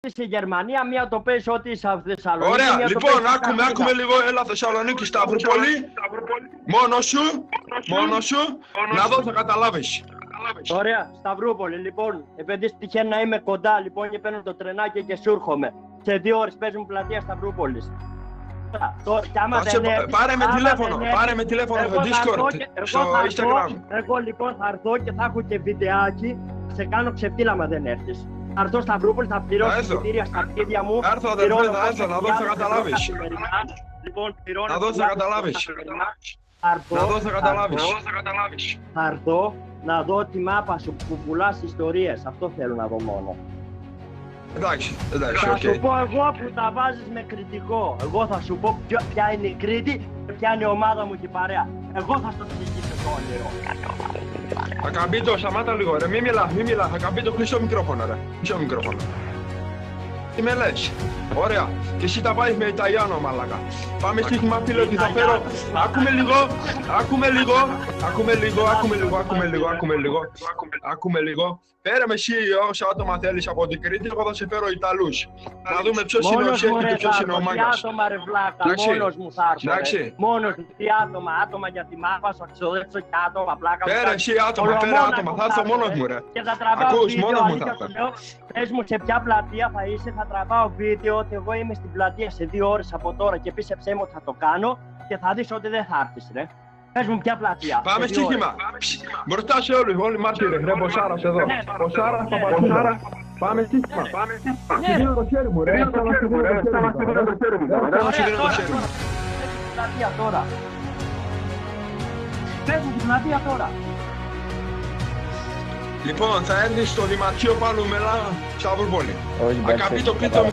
στη Γερμανία, μία το παίζει ότι είσαι στη Θεσσαλονίκη. Ωραία, μία λοιπόν, το παίζει άκουμε λίγο, έλα Θεσσαλονίκη, Σταυρούπολη. Μόνος σου, να δω θα καταλάβεις. Ωραία, Σταυρούπολη, λοιπόν, επειδή τυχαίνει να είμαι κοντά, λοιπόν, και παίρνω το τρενάκι και σου έρχομαι. Σε 2 ώρες παίζουν πλατεία Σταυρούπολης. Πάρε με τηλέφωνο στο Discord, στο Instagram. Εγώ λοιπόν θα έρθω και θα έχω και βιντεάκι, σε κάνω ξεφτύλα άμα δεν έρθεις. Θα έρθω Σταυρούπολη, θα πληρώσω εισιτήρια στα πίδια μου. Έρθω αδερφέ, θα έρθω, να δω θα καταλάβεις. Λοιπόν, πληρώνω. Να δω θα καταλάβεις. Να δω θα καταλάβεις. Θα έρθω να δω τη μάπα σου που πουλάς ιστορίες, αυτό θέλω να δω μόνο. Εντάξει, Θα οκ. σου πω εγώ που τα βάζεις με κριτικό. Εγώ θα σου πω ποια είναι η Κρήτη και ποια είναι η ομάδα μου και η παρέα. Εγώ θα στο εξηγήσω το όνειρο. Ακαμπίτο, σταμάτα λίγο ρε, μη μιλά, Ακαμπίτο, κλείσει το μικρόφωνο ρε, κλείσει το μικρόφωνο. Τι με λες, ωραία, και εσύ τα πάει με Ιταλιάνο μαλάκα. Πάμε στοίχημα φίλε ότι θα φέρω, άκουμε λίγο. Φέρε με εσύ όσα άτομα θέλεις από την Κρήτη, εγώ θα σε φέρω Ιταλούς. Να δούμε ποιος είναι ο Σέφ και ποιος είναι ο Μάγκας. Άτομα ρε βλάκα, μόνος μου θα έρθω ρε. Μόνος μου, τι άτομα για τη μάπα, σου αξιοδέψω και άτομα πλάκα. Φέρε εσύ άτομα, θα έρθω μόνος μου ρε. Και θα τραβάω Ακούς, βίντεο, μόνος μου αλήθεια θα σου λέω. Πες μου σε ποια πλατεία θα είσαι, θα τραβάω βίντεο ότι εγώ είμαι στην πλατεία σε 2 ώρες από τώρα και πίστεψέ μου ότι θα το κάνω και θα δεις ότι δεν θα έρθεις ρε. Πες μου ποια πλατεία. Πάμε στοίχημα. Μπροστά σε όλους, όλοι μάρτυρες, ρε Ποσάρας εδώ. Ποσάρας, Παπασάρα. Πάμε στοίχημα. Σου δίνω το χέρι μου ρε. Σου δίνω το χέρι μου. Πλατεία τώρα. Πες μου την πλατεία τώρα. Λοιπόν, θα έρθεις στο Δημαρχείο Πάλου Μελά, Σταυρούπολη. Όχι, Ακαμπίτο, κλείτο